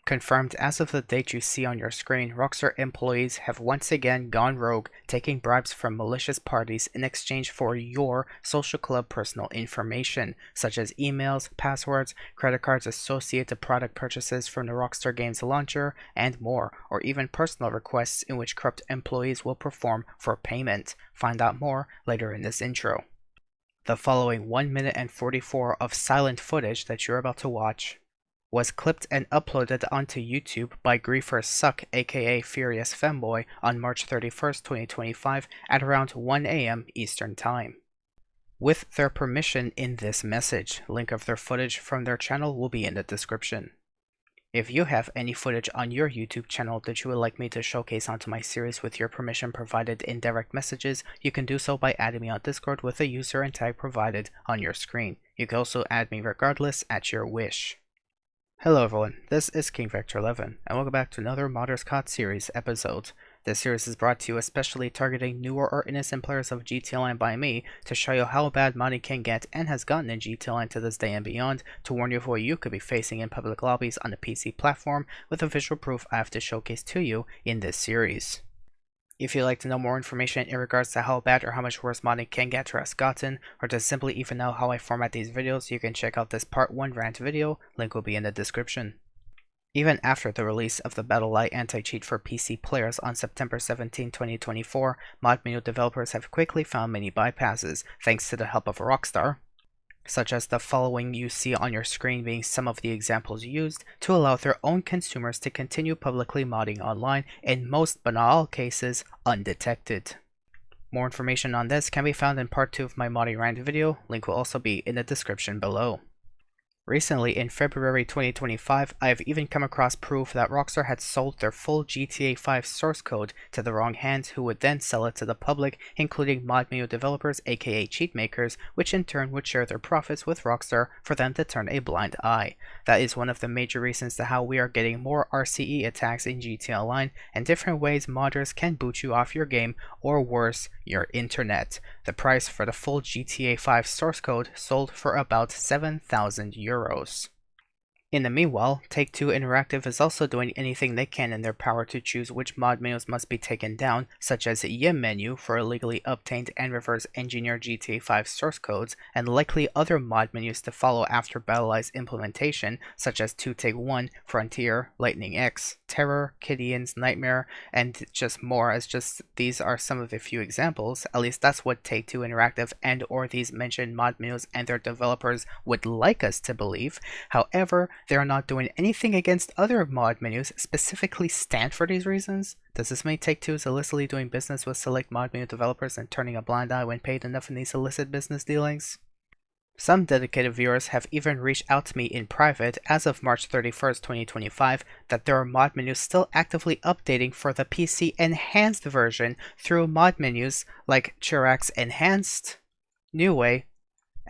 Confirmed as of the date you see on your screen, Rockstar employees have once again gone rogue, taking bribes from malicious parties in exchange for your social club personal information, such as emails, passwords, credit cards associated to product purchases from the Rockstar Games launcher, and more, or even personal requests in which corrupt employees will perform for payment. Find out more later in this intro. The following 1 minute and 44 of silent footage that you're about to watch was clipped and uploaded onto YouTube by Griefer Suck aka Furious Femboy on March 31st, 2025 at around 1 AM Eastern Time. With their permission in this message, link of their footage from their channel will be in the description. If you have any footage on your YouTube channel that you would like me to showcase onto my series with your permission provided in direct messages, you can do so by adding me on Discord with the user and tag provided on your screen. You can also add me regardless at your wish. Hello everyone, this is King Vector 11, and welcome back to another Modders COD series episode. This series is brought to you especially targeting newer or innocent players of GTA Online by me to show you how bad modding can get and has gotten in GTA Online to this day and beyond, to warn you of what you could be facing in public lobbies on the PC platform with the visual proof I have to showcase to you in this series. If you'd like to know more information in regards to how bad or how much worse modding can get or has gotten, or to simply even know how I format these videos, you can check out this part 1 rant video, link will be in the description. Even after the release of the BattlEye anti-cheat for PC players on September 17, 2024, mod menu developers have quickly found many bypasses, thanks to the help of Rockstar, such as the following you see on your screen being some of the examples used to allow their own consumers to continue publicly modding online, in most but not all cases, undetected. More information on this can be found in part 2 of my modding rant video, link will also be in the description below. Recently, in February 2025, I have even come across proof that Rockstar had sold their full GTA 5 source code to the wrong hands, who would then sell it to the public, including mod menu developers aka cheat makers, which in turn would share their profits with Rockstar for them to turn a blind eye. That is one of the major reasons to how we are getting more RCE attacks in GTA Online, and different ways modders can boot you off your game, or worse, your internet. The price for the full GTA 5 source code sold for about 7,000 euros. In the meanwhile, Take-Two Interactive is also doing anything they can in their power to choose which mod menus must be taken down, such as YIM menu for illegally obtained and reverse engineered GTA 5 source codes, and likely other mod menus to follow after BattlEye's implementation, such as 2 Take 1, Frontier, Lightning X, Terror, Gideon's Nightmare, and just more, as just these are some of the few examples. At least that's what Take-Two Interactive and or these mentioned mod menus and their developers would like us to believe. However, they are not doing anything against other mod menus specifically stand for these reasons. Does this mean Take-Two is illicitly doing business with select mod menu developers and turning a blind eye when paid enough in these illicit business dealings? Some dedicated viewers have even reached out to me in private as of March 31st, 2025, that there are mod menus still actively updating for the PC enhanced version through mod menus like Chirax Enhanced, New Way,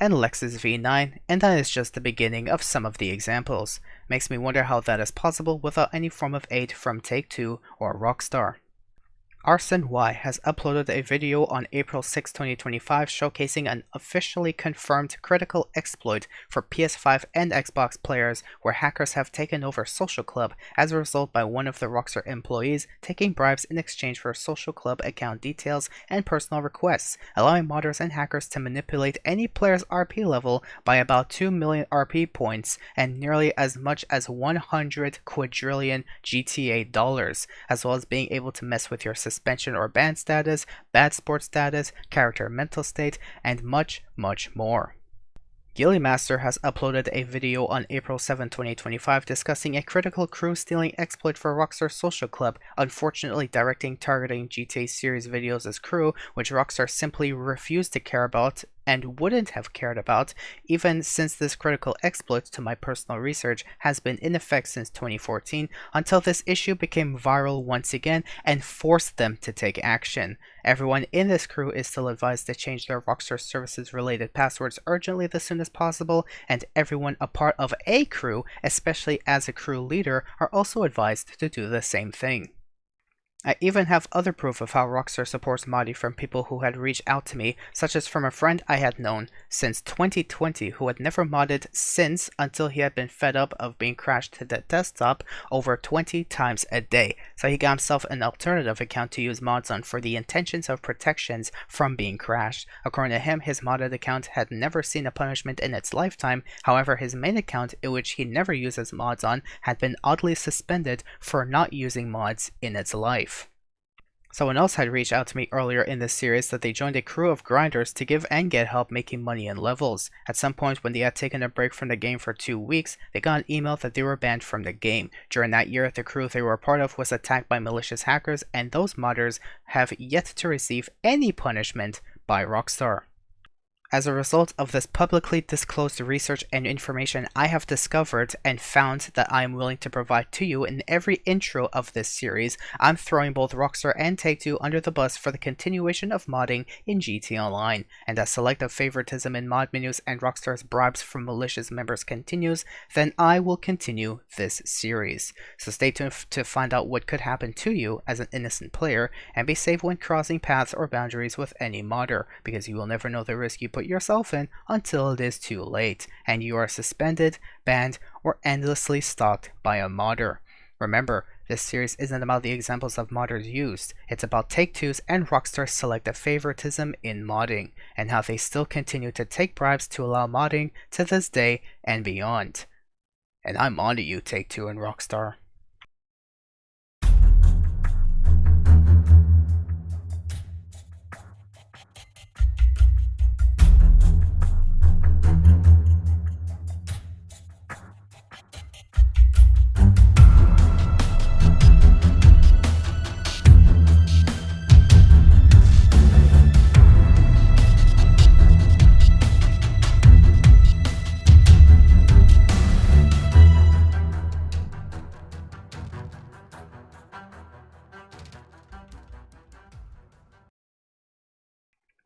and Lexus V9, and that is just the beginning of some of the examples. Makes me wonder how that is possible without any form of aid from Take-Two or Rockstar. Arson Y has uploaded a video on April 6, 2025 showcasing an officially confirmed critical exploit for PS5 and Xbox players where hackers have taken over Social Club as a result by one of the Rockstar employees taking bribes in exchange for Social Club account details and personal requests, allowing modders and hackers to manipulate any player's RP level by about 2 million RP points and nearly as much as 100 quadrillion GTA dollars, as well as being able to mess with your suspension or ban status, bad sports status, character mental state, and much, much more. Gillymaster has uploaded a video on April 7, 2025 discussing a critical crew stealing exploit for Rockstar Social Club, unfortunately directing targeting GTA series videos as crew, which Rockstar simply refused to care about and wouldn't have cared about, even since this critical exploit, to my personal research, has been in effect since 2014, until this issue became viral once again and forced them to take action. Everyone in this crew is still advised to change their Rockstar Services related passwords urgently as soon as possible, and everyone a part of a crew, especially as a crew leader, are also advised to do the same thing. I even have other proof of how Rockstar supports modding from people who had reached out to me, such as from a friend I had known since 2020 who had never modded since until he had been fed up of being crashed to the desktop over 20 times a day. So he got himself an alternative account to use mods on for the intentions of protections from being crashed. According to him, his modded account had never seen a punishment in its lifetime. However, his main account, in which he never uses mods on, had been oddly suspended for not using mods in its life. Someone else had reached out to me earlier in this series that they joined a crew of grinders to give and get help making money in levels. At some point when they had taken a break from the game for 2 weeks, they got an email that they were banned from the game. During that year, the crew they were a part of was attacked by malicious hackers, and those modders have yet to receive any punishment by Rockstar. As a result of this publicly disclosed research and information I have discovered and found that I am willing to provide to you in every intro of this series, I'm throwing both Rockstar and Take-Two under the bus for the continuation of modding in GT Online. And as selective favoritism in mod menus and Rockstar's bribes from malicious members continues, then I will continue this series. So stay tuned to find out what could happen to you as an innocent player, and be safe when crossing paths or boundaries with any modder, because you will never know the risk you put yourself in until it is too late, and you are suspended, banned, or endlessly stalked by a modder. Remember, this series isn't about the examples of modders used, it's about Take-Two's and Rockstar's selective favoritism in modding, and how they still continue to take bribes to allow modding to this day and beyond. And I'm onto you, Take-Two and Rockstar.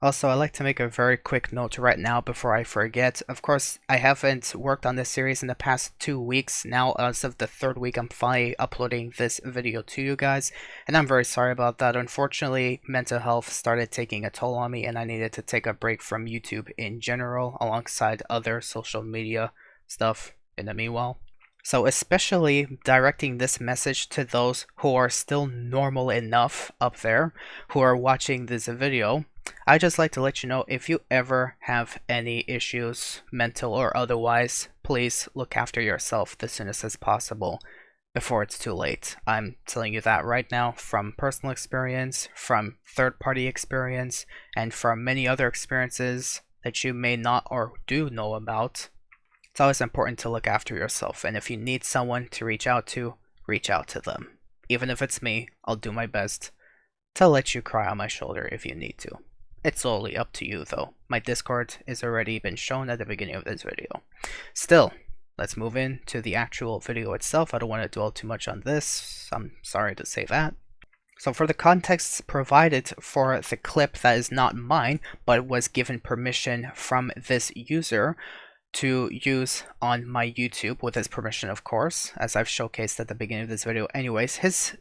Also, I'd like to make a very quick note right now before I forget. Of course, I haven't worked on this series in the past 2 weeks. Now, as of the 3rd week, I'm finally uploading this video to you guys, and I'm very sorry about that. Unfortunately, mental health started taking a toll on me, and I needed to take a break from YouTube in general, alongside other social media stuff in the meanwhile. So especially directing this message to those who are still normal enough up there, who are watching this video, I'd just like to let you know, if you ever have any issues, mental or otherwise, please look after yourself as soon as possible before it's too late. I'm telling you that right now from personal experience, from third-party experience, and from many other experiences that you may not or do know about. It's always important to look after yourself, and if you need someone to reach out to them. Even if it's me, I'll do my best to let you cry on my shoulder if you need to. It's solely up to you though. My Discord has already been shown at the beginning of this video. Still, let's move into the actual video itself. I don't want to dwell too much on this. I'm sorry to say that. So for the context provided for the clip that is not mine, but was given permission from this user to use on my YouTube, with his permission of course, as I've showcased at the beginning of this video anyways, his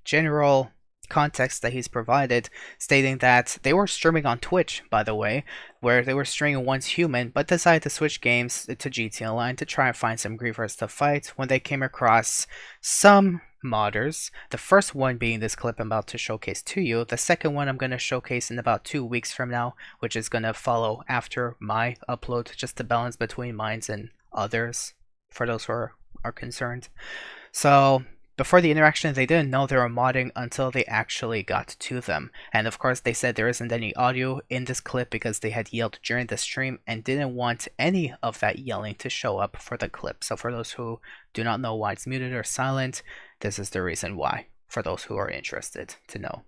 general context that he's provided, stating that they were streaming on Twitch, by the way, where they were streaming once human, but decided to switch games to GT Online to try and find some griefers to fight when they came across some modders. The first one being this clip I'm about to showcase to you. The second one I'm going to showcase in about 2 weeks from now, which is going to follow after my upload, just to balance between mines and others, for those who are concerned. So before the interaction, they didn't know they were modding until they actually got to them. And of course, they said there isn't any audio in this clip because they had yelled during the stream and didn't want any of that yelling to show up for the clip. So for those who do not know why it's muted or silent, this is the reason why, for those who are interested to know.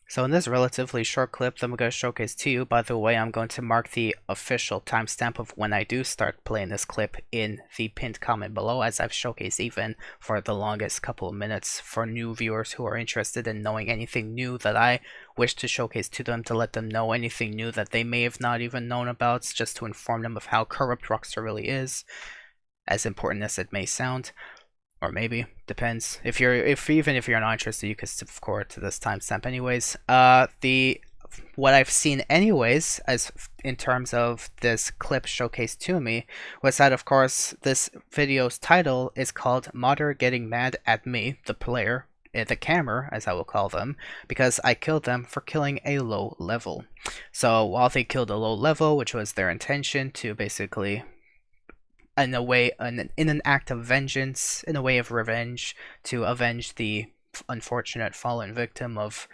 So in this relatively short clip that I'm going to showcase to you, by the way, I'm going to mark the official timestamp of when I do start playing this clip in the pinned comment below, as I've showcased even for the longest couple of minutes for new viewers who are interested in knowing anything new that I wish to showcase to them, to let them know anything new that they may have not even known about, just to inform them of how corrupt Rockstar really is, as important as it may sound. or maybe depends. If even if you're not interested, you could skip forward to this timestamp anyways. The what I've seen anyways, as in terms of this clip showcased to me, was that of course this video's title is called "Modder Getting Mad at Me, the Player." The camera, as I will call them, because I killed them for killing a low level. So while they killed a low level, which was their intention to basically, in a way, in an act of vengeance, in a way of revenge, to avenge the unfortunate fallen victim of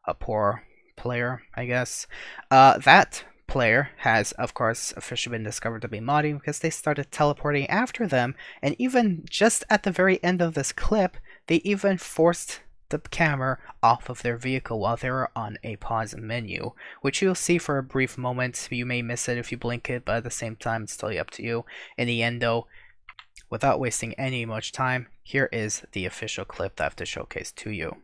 a poor player, I guess. That player has, of course, officially been discovered to be modding because they started teleporting after them, and even just at the very end of this clip, they even forced the camera off of their vehicle while they were on a pause menu, which you'll see for a brief moment. You may miss it if you blink it, but at the same time, it's totally up to you. In the end, though, without wasting any much time, here is the official clip that I have to showcase to you.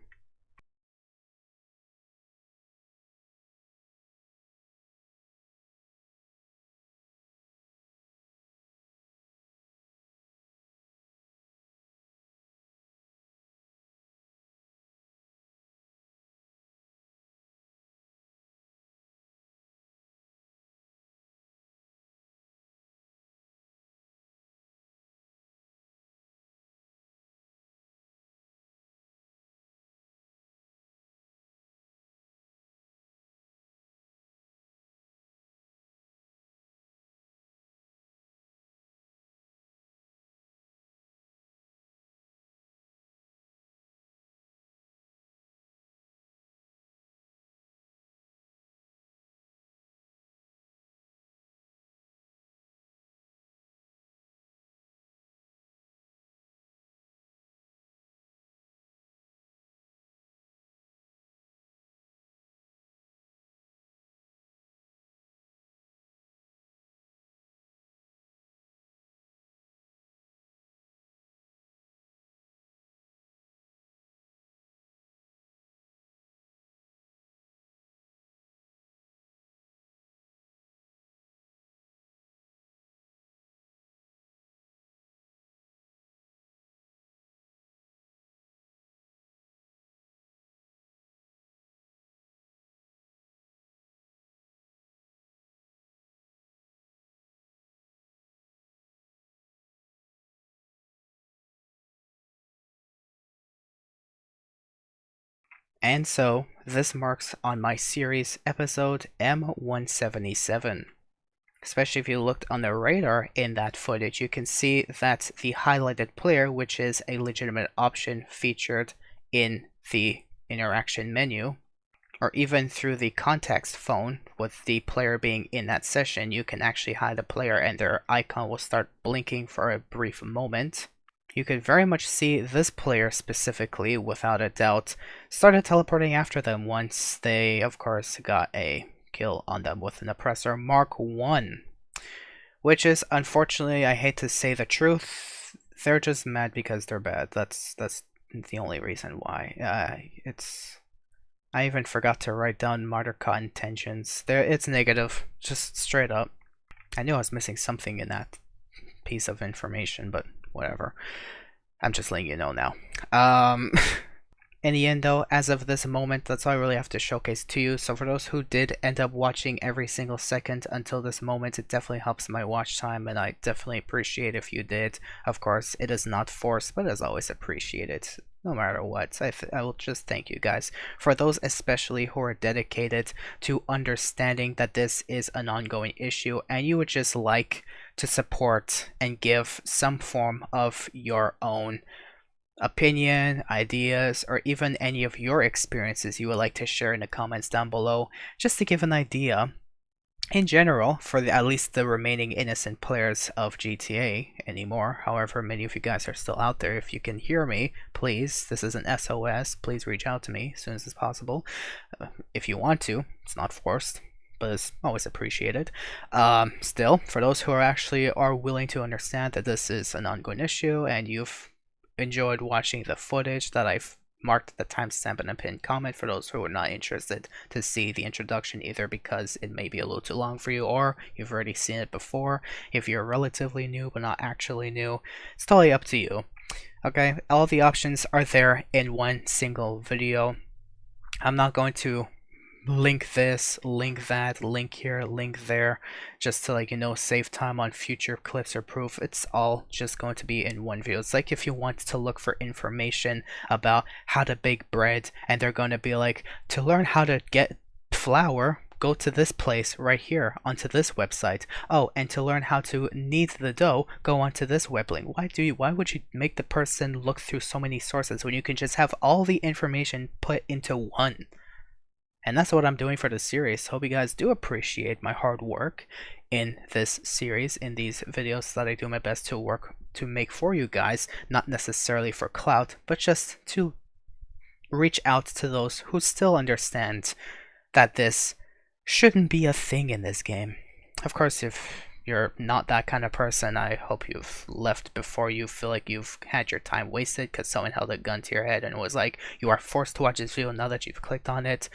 And so, this marks on my series episode M177. Especially if you looked on the radar in that footage, you can see that the highlighted player, which is a legitimate option featured in the interaction menu, or even through the context phone with the player being in that session, you can actually hide the player and their icon will start blinking for a brief moment. You could very much see this player specifically, without a doubt, started teleporting after them once they, of course, got a kill on them with an oppressor Mark 1. Which is, unfortunately, I hate to say the truth, they're just mad because they're bad. That's the only reason why. I even forgot to write down Martyr intentions. It's negative, just straight up. I knew I was missing something in that piece of information, but whatever. I'm just letting you know now. In the end, though, as of this moment, that's all I really have to showcase to you. So for those who did end up watching every single second until this moment, it definitely helps my watch time, and I definitely appreciate if you did. Of course, it is not forced, but as always appreciated, no matter what. I will just thank you guys. For those especially who are dedicated to understanding that this is an ongoing issue, and you would just like to support and give some form of your own opinion, ideas, or even any of your experiences you would like to share in the comments down below, just to give an idea in general for at least the remaining innocent players of GTA anymore. However, many of you guys are still out there. If you can hear me, please, this is an SOS, please reach out to me as soon as possible. If you want to, it's not forced, but it's always appreciated. Still, for those who are willing to understand that this is an ongoing issue and you've enjoyed watching the footage that I've marked the timestamp in a pinned comment for those who are not interested to see the introduction, either because it may be a little too long for you or you've already seen it before. If you're relatively new but not actually new, it's totally up to you. Okay, all the options are there in one single video. I'm not going to link this, link that, link here, link there, just to save time on future clips or proof. It's all just going to be in one video. It's like if you want to look for information about how to bake bread and they're going to be like, to learn how to get flour, go to this place right here onto this website. Oh, and to learn how to knead the dough, go onto this web link. Why would you make the person look through so many sources when you can just have all the information put into one? And that's what I'm doing for this series. Hope you guys do appreciate my hard work in this series, in these videos that I do my best to make for you guys, not necessarily for clout, but just to reach out to those who still understand that this shouldn't be a thing in this game. Of course, if you're not that kind of person, I hope you've left before you feel like you've had your time wasted because someone held a gun to your head and was like, you are forced to watch this video now that you've clicked on it,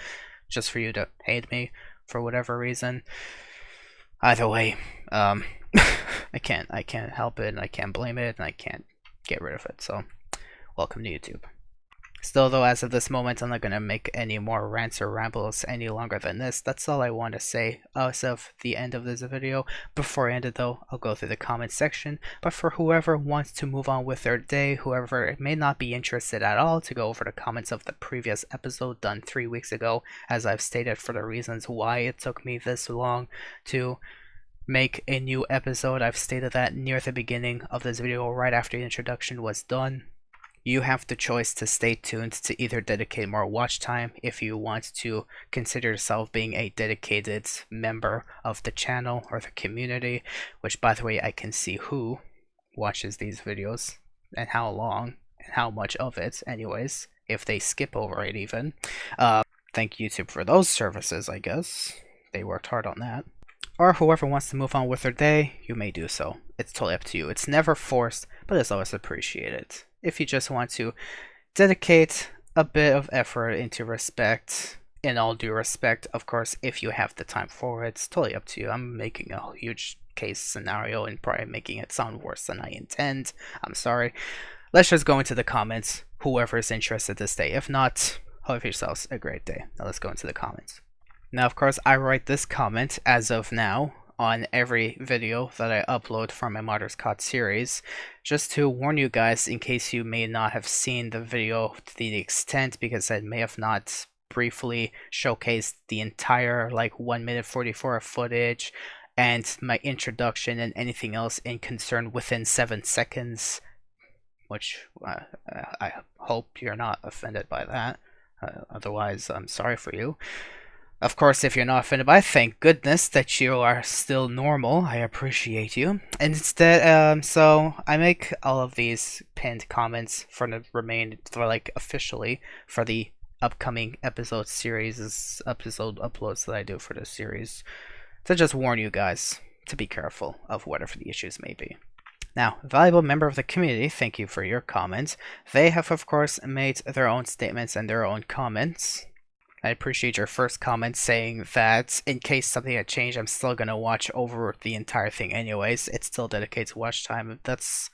just for you to hate me for whatever reason. Either way, I can't help it, and I can't blame it, and I can't get rid of it. So, welcome to YouTube. Still though, as of this moment, I'm not going to make any more rants or rambles any longer than this. That's all I want to say as of the end of this video. Before I end it though, I'll go through the comment section. But for whoever wants to move on with their day, whoever may not be interested at all, to go over the comments of the previous episode done 3 weeks ago, as I've stated for the reasons why it took me this long to make a new episode. I've stated that near the beginning of this video, right after the introduction was done. You have the choice to stay tuned to either dedicate more watch time if you want to consider yourself being a dedicated member of the channel or the community, which by the way, I can see who watches these videos and how long and how much of it anyways, if they skip over it even. Thank YouTube for those services, I guess. They worked hard on that. Or whoever wants to move on with their day, you may do so. It's totally up to you. It's never forced, but it's always appreciated. If you just want to dedicate a bit of effort into respect, in all due respect, of course, if you have the time for it, it's totally up to you. I'm making a huge case scenario and probably making it sound worse than I intend. I'm sorry. Let's just go into the comments, whoever is interested this day. If not, have yourselves a great day. Now let's go into the comments. Now, of course, I write this comment as of now on every video that I upload from my Martyrs COD series, just to warn you guys in case you may not have seen the video to the extent, because I may have not briefly showcased the entire 1 minute 44 of footage and my introduction and anything else in concern within 7 seconds, which I hope you're not offended by that. Otherwise, I'm sorry for you. Of course, if you're not offended by it, thank goodness that you are still normal. I appreciate you. And instead, so I make all of these pinned comments for officially for the upcoming episode uploads that I do for this series, to just warn you guys to be careful of whatever the issues may be. Now, valuable member of the community, thank you for your comments. They have, of course, made their own statements and their own comments. I appreciate your first comment saying that in case something had changed, I'm still going to watch over the entire thing anyways. It still dedicates watch time. That's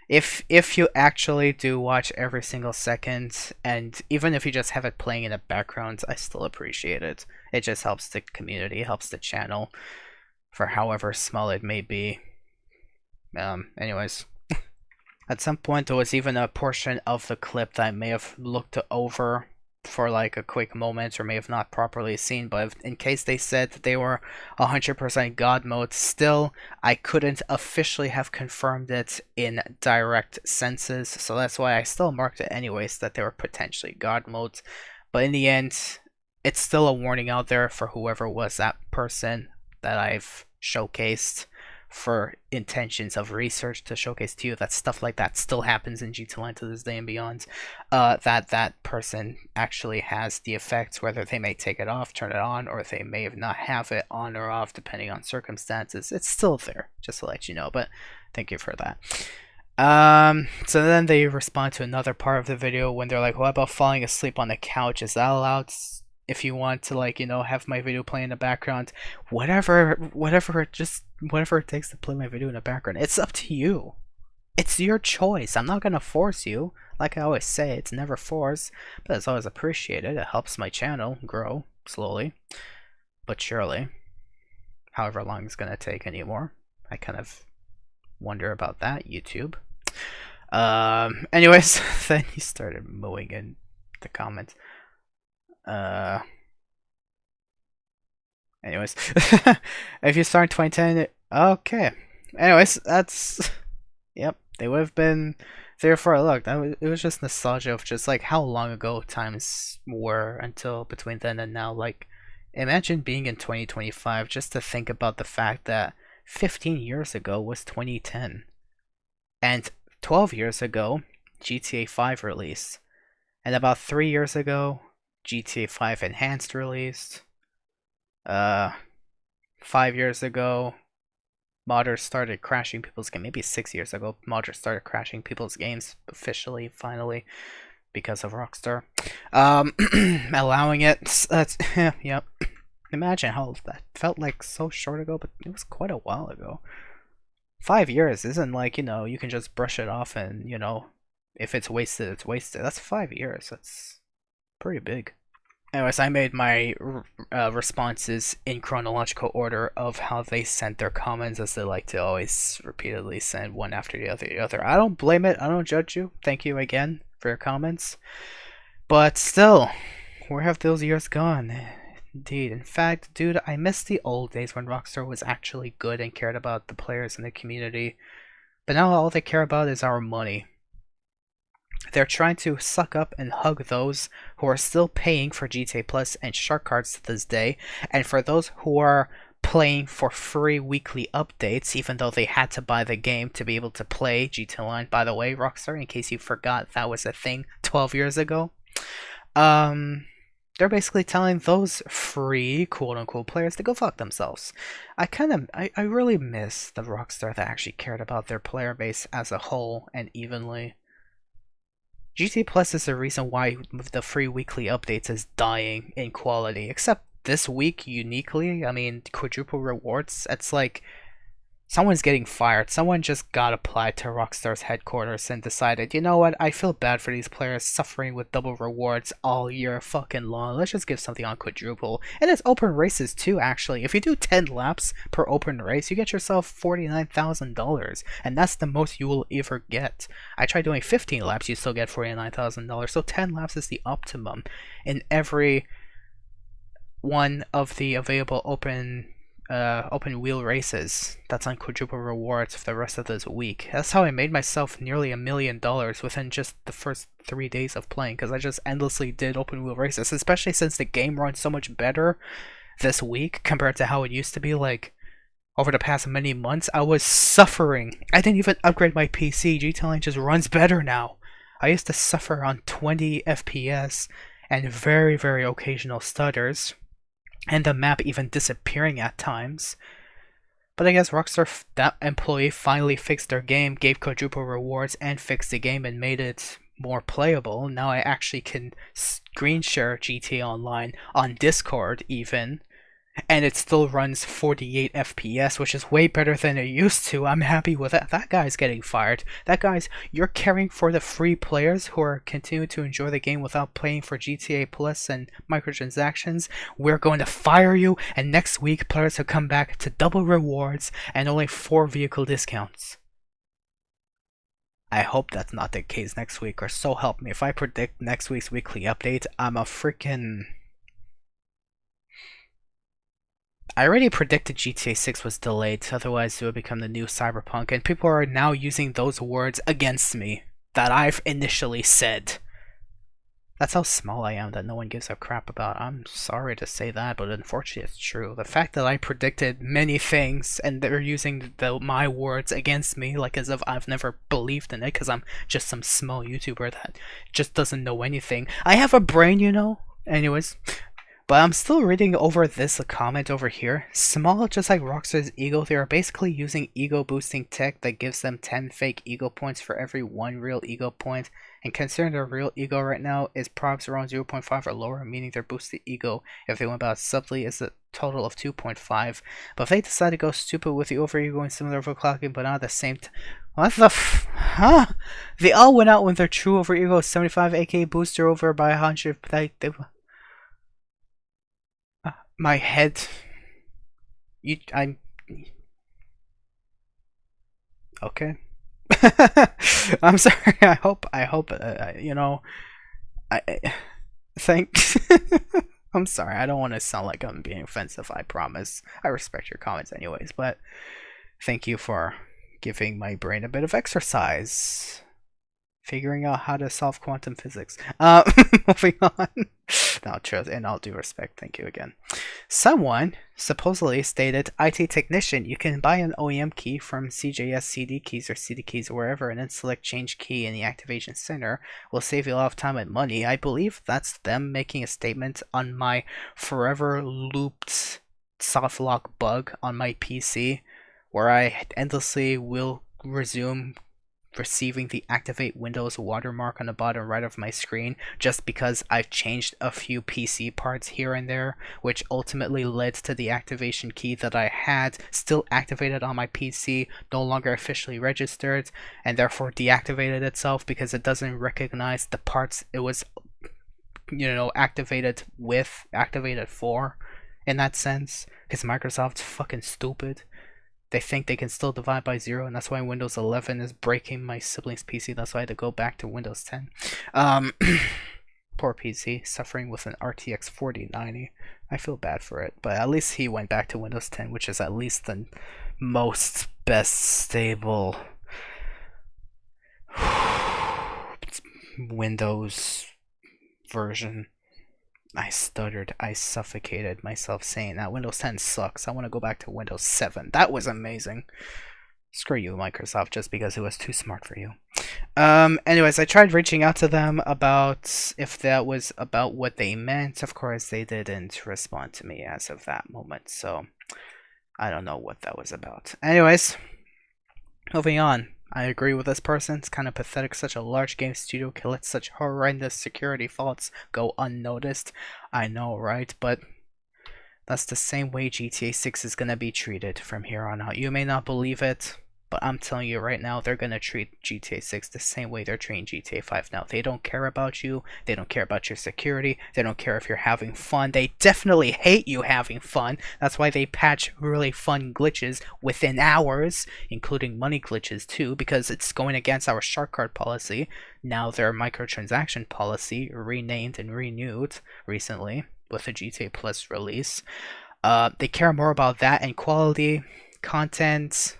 if you actually do watch every single second, and even if you just have it playing in the background, I still appreciate it. It just helps the community, helps the channel, for however small it may be. Anyways. At some point, there was even a portion of the clip that I may have looked over for a quick moment, or may have not properly seen, but in case they said that they were 100% God mode, still I couldn't officially have confirmed it in direct senses, so that's why I still marked it anyways that they were potentially God modes. But in the end, it's still a warning out there for whoever was that person that I've showcased for intentions of research to showcase to you that stuff like that still happens in GT Line to this day and beyond, that person actually has the effects, whether they may take it off, turn it on, or they may not have it on or off depending on circumstances. It's still there, just to let you know, but thank you for that. So then they respond to another part of the video when they're like, what about falling asleep on the couch? Is that allowed? If you want to have my video play in the background, whatever it takes to play my video in the background, it's up to you. It's your choice. I'm not gonna force you. Like I always say, it's never forced, but it's always appreciated. It helps my channel grow slowly but surely. However long it's gonna take anymore. I kind of wonder about that, YouTube. Anyways, then he started mooing in the comments. Anyways, if you start in 2010, okay. Anyways, that's yep. They would have been there for a look. It was just nostalgia of just like how long ago times were until between then and now. Like, imagine being in 2025 just to think about the fact that 15 years ago was 2010, and 12 years ago GTA 5 released, and about 3 years ago GTA 5 Enhanced released. 5 years ago, modders started crashing people's games. Maybe 6 years ago, modders started crashing people's games officially, finally, because of Rockstar. Allowing it. That's yep. Imagine how that felt like so short ago, but it was quite a while ago. 5 years isn't like, you can just brush it off and, if it's wasted, it's wasted. That's 5 years. That's pretty big. Anyways, I made my responses in chronological order of how they sent their comments, as they like to always repeatedly send one after the other. I don't blame it. I don't judge you. Thank you again for your comments. But still, where have those years gone? Indeed. In fact, dude, I miss the old days when Rockstar was actually good and cared about the players in the community. But now all they care about is our money. They're trying to suck up and hug those who are still paying for GTA Plus and Shark Cards to this day, and for those who are playing for free weekly updates, even though they had to buy the game to be able to play GTA Online. By the way, Rockstar, in case you forgot that was a thing 12 years ago, they're basically telling those free quote-unquote players to go fuck themselves. I really miss the Rockstar that actually cared about their player base as a whole and evenly. GTA Plus is the reason why the free weekly updates is dying in quality, except this week uniquely. I mean, quadruple rewards, it's like someone's getting fired. Someone just got applied to Rockstar's headquarters and decided, you know what, I feel bad for these players suffering with double rewards all year fucking long. Let's just give something on quadruple. And it's open races too, actually. If you do 10 laps per open race, you get yourself $49,000. And that's the most you will ever get. I tried doing 15 laps, you still get $49,000. So 10 laps is the optimum in every one of the available open wheel races that's on quadruple rewards for the rest of this week. That's how I made myself nearly $1 million within just the first 3 days of playing, because I just endlessly did open wheel races, especially since the game runs so much better this week compared to how it used to be. Like, over the past many months, I was suffering. I didn't even upgrade my PC. GTA Online just runs better now. I used to suffer on 20 FPS and very, very occasional stutters, and the map even disappearing at times. But I guess Rockstar, that employee, finally fixed their game, gave quadruple rewards, and fixed the game and made it more playable. Now I actually can screen share GTA Online on Discord even, and it still runs 48 FPS, which is way better than it used to. I'm happy with that. That guy's getting fired. You're caring for the free players who are continuing to enjoy the game without paying for GTA Plus and microtransactions. We're going to fire you, and next week players will come back to double rewards and only 4 vehicle discounts. I hope that's not the case next week, or so help me. If I predict next week's weekly update, I'm a freaking... I already predicted GTA 6 was delayed, otherwise it would become the new Cyberpunk, and people are now using those words against me that I've initially said. That's how small I am that no one gives a crap about. I'm sorry to say that, but unfortunately it's true. The fact that I predicted many things and they're using my words against me, like as if I've never believed in it, because I'm just some small YouTuber that just doesn't know anything. I have a brain, you know? Anyways. But I'm still reading over this comment over here. Small, just like Rockstar's ego, they are basically using ego boosting tech that gives them 10 fake ego points for every 1 real ego point. And considering their real ego right now is probs around 0.5 or lower, meaning their boosted ego, if they went about subtly, is a total of 2.5. But if they decide to go stupid with the over ego and similar overclocking, but not at the same What the huh? They all went out with their true over ego 75 AK booster over by 100. My head. I'm okay. I'm sorry. I hope. I thanks. I'm sorry. I don't want to sound like I'm being offensive. I promise. I respect your comments, anyways. But thank you for giving my brain a bit of exercise. Figuring out how to solve quantum physics. Moving on. No, trust, in all due respect, thank you again. Someone supposedly stated, IT technician, you can buy an OEM key from CJS CD keys or CD keys or wherever and then select change key in the activation center. Will save you a lot of time and money. I believe that's them making a statement on my forever looped soft lock bug on my PC where I endlessly will resume receiving the activate Windows watermark on the bottom right of my screen just because I've changed a few PC parts here and there, which ultimately led to the activation key that I had still activated on my PC, no longer officially registered, and therefore deactivated itself because it doesn't recognize the parts it was, activated for, in that sense, because Microsoft's fucking stupid. They think they can still divide by 0, and that's why Windows 11 is breaking my sibling's PC. That's why I had to go back to Windows 10. Poor PC, suffering with an RTX 4090. I feel bad for it, but at least he went back to Windows 10, which is at least the most best stable Windows version. I stuttered. I suffocated myself saying that Windows 10 sucks. I want to go back to Windows 7. That was amazing. Screw you, Microsoft, just because it was too smart for you. Anyways, I tried reaching out to them about if that was about what they meant. Of course, they didn't respond to me as of that moment, so I don't know what that was about. Anyways, moving on. I agree with this person. It's kind of pathetic such a large game studio can let such horrendous security faults go unnoticed. I know, right? But that's the same way GTA 6 is going to be treated from here on out. You may not believe it, but I'm telling you right now, they're going to treat GTA 6 the same way they're treating GTA 5 now. They don't care about you. They don't care about your security. They don't care if you're having fun. They definitely hate you having fun. That's why they patch really fun glitches within hours, including money glitches too, because it's going against our shark card policy. Now their microtransaction policy, renamed and renewed recently with the GTA Plus release. They care more about that and quality, content.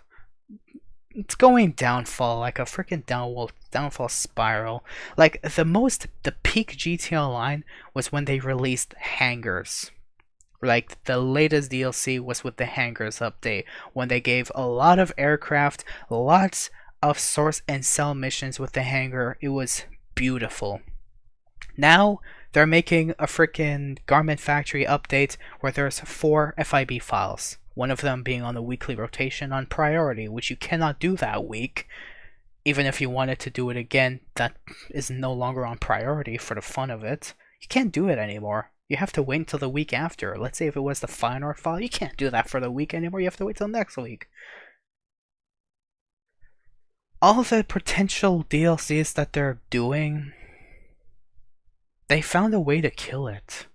It's going downfall, like a freaking downfall spiral. Like the peak GTA Online was when they released hangars. Like the latest DLC was with the hangars update, when they gave a lot of aircraft, lots of source and sell missions with the hangar. It was beautiful. Now they're making a freaking garment factory update where there's 4 FIB files. One of them being on the weekly rotation on priority, which you cannot do that week. Even if you wanted to do it again, that is no longer on priority for the fun of it. You can't do it anymore. You have to wait until the week after. Let's say if it was the fine art file, you can't do that for the week anymore. You have to wait till next week. All the potential DLCs that they're doing, they found a way to kill it.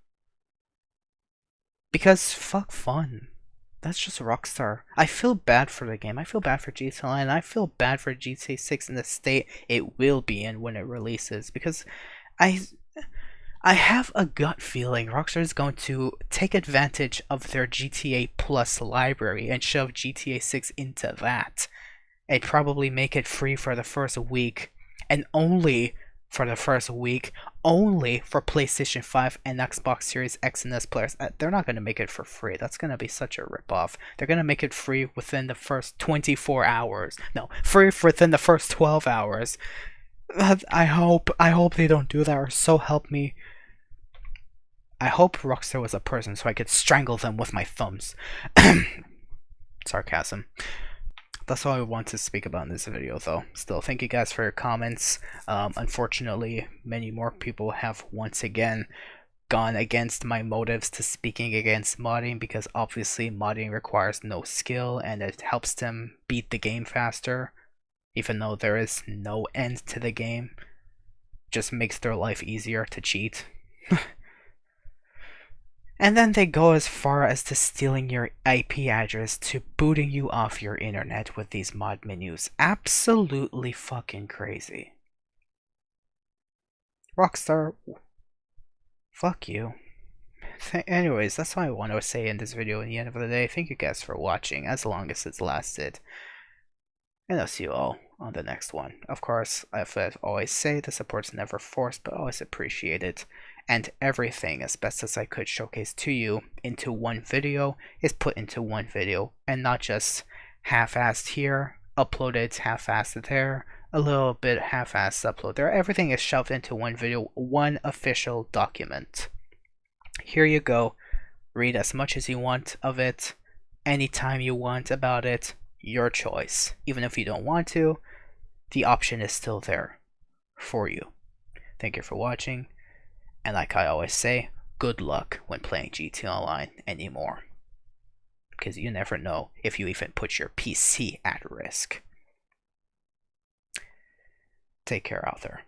Because fuck fun. That's just Rockstar. I feel bad for the game. I feel bad for GTA Online. I feel bad for GTA 6 in the state it will be in when it releases. Because I have a gut feeling Rockstar is going to take advantage of their GTA Plus library and shove GTA 6 into that. And probably make it free for the first week. And only for the first week, only for PlayStation 5 and Xbox Series X and S players. They're not going to make it for free. That's going to be such a ripoff. They're going to make it free within the first 24 hours. No, free within the first 12 hours. I hope they don't do that, or so help me. I hope Rockstar was a person so I could strangle them with my thumbs. Sarcasm. That's all I want to speak about in this video, though. Still, thank you guys for your comments. Unfortunately, many more people have once again gone against my motives to speaking against modding, because obviously modding requires no skill and it helps them beat the game faster. even though there is no end to the game. Just makes their life easier to cheat. And then they go as far as to stealing your IP address to booting you off your internet with these mod menus. Absolutely fucking crazy. Rockstar, fuck you. Anyways, that's what I want to say in this video at the end of the day. Thank you guys for watching, as long as it's lasted. And I'll see you all on the next one. Of course, as I always say, the support's never forced, but always appreciated. And everything, as best as I could showcase to you into one video, is put into one video, and not just half-assed here, uploaded half-assed there, a little bit half-assed upload there. Everything is shoved into one video, one official document. Here you go. Read as much as you want of it, anytime you want about it. Your choice. Even if you don't want to, the option is still there for you. Thank you for watching, and like I always say, good luck when playing GT Online anymore, because you never know if you even put your PC at risk. Take care out there.